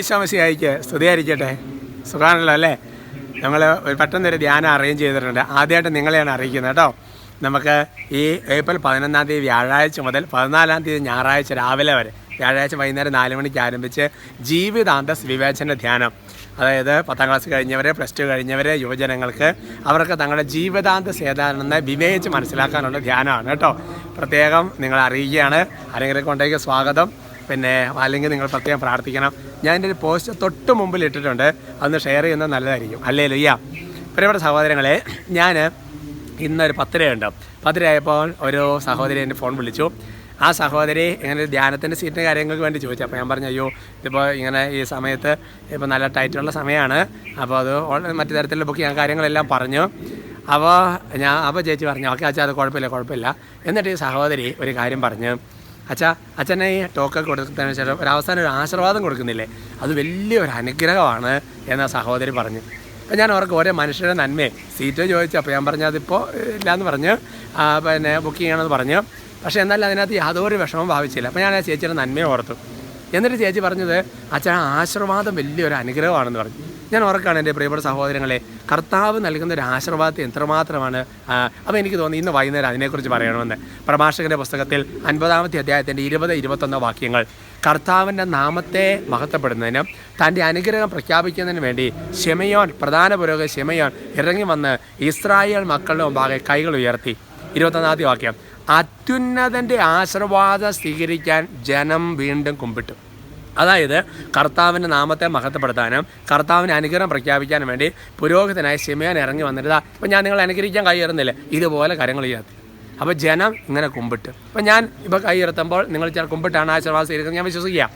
ഈശോ മിശിഹായ്ക്ക് സ്തുതിയായിരിക്കട്ടെ. സുഖാണല്ലോ അല്ലേ? നമ്മൾ പെട്ടെന്നൊരു ധ്യാനം അറേഞ്ച് ചെയ്തിട്ടുണ്ട്. ആദ്യമായിട്ട് നിങ്ങളെയാണ് അറിയിക്കുന്നത് കേട്ടോ. നമുക്ക് ഈ ഏപ്രിൽ 11-ാം തീയതി വ്യാഴാഴ്ച മുതൽ 14-ാം തീയതി ഞായറാഴ്ച രാവിലെ വരെ, വ്യാഴാഴ്ച വൈകുന്നേരം 4 മണിക്ക് ആരംഭിച്ച് ജീവിതാന്ത വിവേചന ധ്യാനം, അതായത് 10ാം ക്ലാസ് കഴിഞ്ഞവർ, +2 കഴിഞ്ഞവർ, യുവജനങ്ങൾക്ക് അവർക്ക് തങ്ങളുടെ ജീവിതാന്ത സേതാനെന്ന് വിവേചിച്ച് മനസ്സിലാക്കാനുള്ള ധ്യാനമാണ് കേട്ടോ. പ്രത്യേകം നിങ്ങൾ അറിയിക്കുകയാണ്. ആരെങ്കിലും കൊണ്ടേക്ക് സ്വാഗതം. പിന്നെ അല്ലെങ്കിൽ നിങ്ങൾ പ്രത്യേകം പ്രാർത്ഥിക്കണം. ഞാൻ എൻ്റെ ഒരു പോസ്റ്റ് തൊട്ട് മുമ്പിൽ ഇട്ടിട്ടുണ്ട്, അതൊന്ന് ഷെയർ ചെയ്യുന്നത് നല്ലതായിരിക്കും. ഹല്ലേലൂയ. പ്രിയപ്പെട്ട സഹോദരങ്ങളെ, ഞാൻ ഇന്നൊരു 10 ആയപ്പോൾ ഒരു സഹോദരി എൻ്റെ ഫോൺ വിളിച്ചു. ആ സഹോദരി ഇങ്ങനെ ധ്യാനത്തിൻ്റെ സീറ്റിൻ്റെ കാര്യങ്ങൾക്ക് വേണ്ടി ചോദിച്ചു. അപ്പോൾ ഞാൻ പറഞ്ഞു, അയ്യോ ഇതിപ്പോൾ ഇങ്ങനെ ഈ സമയത്ത് ഇപ്പോൾ നല്ല ടൈറ്റുള്ള സമയമാണ്, അപ്പോൾ അത് മറ്റു തരത്തിലുള്ള ബുക്ക് ചെയ്യാൻ കാര്യങ്ങളെല്ലാം പറഞ്ഞു. അപ്പോൾ ചേച്ചി പറഞ്ഞു, ഓക്കെ അച്ഛാ, അത് കുഴപ്പമില്ല. എന്നിട്ട് ഈ സഹോദരി ഒരു കാര്യം പറഞ്ഞു, അച്ഛനെ ഈ ടോക്കൊക്കെ കൊടുത്തതിന് ശേഷം ഒരു ആശീർവാദം കൊടുക്കുന്നില്ലേ, അത് വലിയൊരു അനുഗ്രഹമാണ് എന്ന സഹോദരി പറഞ്ഞു. അപ്പോൾ ഞാൻ അവർക്ക് ഓരോ മനുഷ്യരുടെ നന്മയെ സീറ്റ് ചോദിച്ചു. അപ്പോൾ ഞാൻ പറഞ്ഞു അതിപ്പോൾ ഇല്ലയെന്ന് പറഞ്ഞ് പിന്നെ ബുക്ക് ചെയ്യണമെന്ന് പറഞ്ഞു. പക്ഷേ എന്നാലും അതിനകത്ത് യാതൊരു വിഷമം ഭാവിച്ചില്ല. അപ്പോൾ ഞാൻ ആ ചേച്ചിയുടെ നന്മയെ ഓർത്തു. എന്നിട്ട് ചേച്ചി പറഞ്ഞത്, അച്ഛൻ ആശീർവാദം വലിയൊരു അനുഗ്രഹമാണെന്ന് പറഞ്ഞു. ഞാൻ ഓർക്കാണ് എൻ്റെ പ്രിയപ്പെട്ട സഹോദരങ്ങളെ, കർത്താവ് നൽകുന്ന ഒരു ആശീർവാദത്തെ എത്രമാത്രമാണ്. അപ്പോൾ എനിക്ക് തോന്നി ഇന്ന് വൈകുന്നേരം അതിനെക്കുറിച്ച് പറയണമെന്ന്. പ്രഭാഷകൻ്റെ പുസ്തകത്തിൽ 50-ാമത്തെ അധ്യായത്തിൻ്റെ 20-21 വാക്യങ്ങൾ, കർത്താവിൻ്റെ നാമത്തെ മഹത്വപ്പെടുന്നതിനും തൻ്റെ അനുഗ്രഹം പ്രഖ്യാപിക്കുന്നതിന് വേണ്ടി പ്രധാന പുരോഹിതൻ ശിമയോൻ ഇറങ്ങി വന്ന് ഇസ്രായേൽ മക്കളുടെ മുമ്പാകെ കൈകൾ ഉയർത്തി. 21-ാമത്തെ വാക്യം, അത്യുന്നതൻ്റെ ആശീർവാദം സ്വീകരിക്കാൻ ജനം വീണ്ടും കുമ്പിട്ടു. അതായത് കർത്താവിൻ്റെ നാമത്തെ മഹത്വപ്പെടുത്താനും കർത്താവിന് അനുഗ്രഹം പ്രഖ്യാപിക്കാനും വേണ്ടി പുരോഹിതനായ ശിമയോൻ ഇറങ്ങി വന്നിട്ട്, അപ്പോൾ ഞാൻ നിങ്ങളെ അനുഗ്രഹിക്കാൻ കൈ ഉയർന്നില്ലേ, ഇതുപോലെ കരങ്ങൾ ഉയർത്തി. അപ്പോൾ ജനം ഇങ്ങനെ കുമ്പിട്ട്. അപ്പോൾ ഞാൻ ഇപ്പോൾ കൈ ഉയർത്തുമ്പോൾ നിങ്ങൾ ചില കുമ്പിട്ടാണ് ആശീർവാദം സ്വീകരിക്കുന്നത് ഞാൻ വിശ്വസിക്കാം.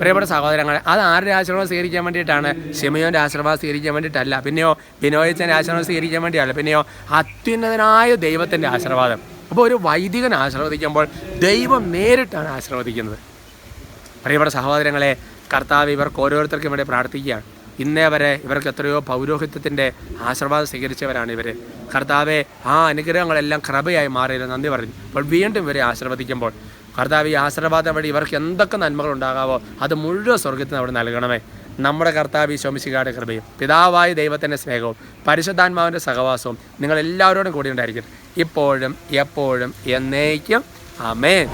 പ്രിയപ്പെട്ട സഹോദരങ്ങളെ, അത് ആരുടെ ആശീർവാദം സ്വീകരിക്കാൻ വേണ്ടിയിട്ടാണ്? ശിമയോൻ്റെ ആശീർവാദം സ്വീകരിക്കാൻ വേണ്ടിയിട്ടല്ല. പിന്നെയോ ബിനോയിച്ചൻ്റെ ആശീർവാദം സ്വീകരിക്കാൻ വേണ്ടിയല്ല. പിന്നെയോ അത്യുന്നതനായ ദൈവത്തിൻ്റെ ആശീർവാദം. അപ്പോൾ ഒരു വൈദികൻ ആശീർവദിക്കുമ്പോൾ ദൈവം നേരിട്ടാണ് ആശീർവദിക്കുന്നത്. പ്രിയപ്പെട്ട സഹോദരങ്ങളെ, കർത്താവ് ഇവർക്ക് ഓരോരുത്തർക്കും ഇവിടെ പ്രാർത്ഥിക്കുകയാണ്. ഇന്നേ വരെ ഇവർക്ക് എത്രയോ പൗരോഹിത്യത്തിൻ്റെ ആശീർവാദം സ്വീകരിച്ചവരാണ് ഇവർ. കർത്താവെ, ആ അനുഗ്രഹങ്ങളെല്ലാം കൃപയായി മാറിയത് നന്ദി പറഞ്ഞു. അപ്പോൾ വീണ്ടും ഇവരെ ആശീർവദിക്കുമ്പോൾ കർത്താവ് ഈ ആശീർവാദം വഴി ഇവർക്ക് എന്തൊക്കെ നന്മകൾ ഉണ്ടാകാവോ അത് മുഴുവൻ സ്വർഗത്തിന് അവിടെ നൽകണമേ. നമ്മുടെ കർത്താവ് ഈശോ മിശിഹായുടെ കൃപയും പിതാവായ ദൈവത്തിൻ്റെ സ്നേഹവും പരിശുദ്ധാത്മാവിൻ്റെ സഹവാസവും നിങ്ങളെല്ലാവരോടും കൂടി ഉണ്ടായിരിക്കട്ടെ, ഇപ്പോഴും എപ്പോഴും എന്നേക്കും. ആമേൻ.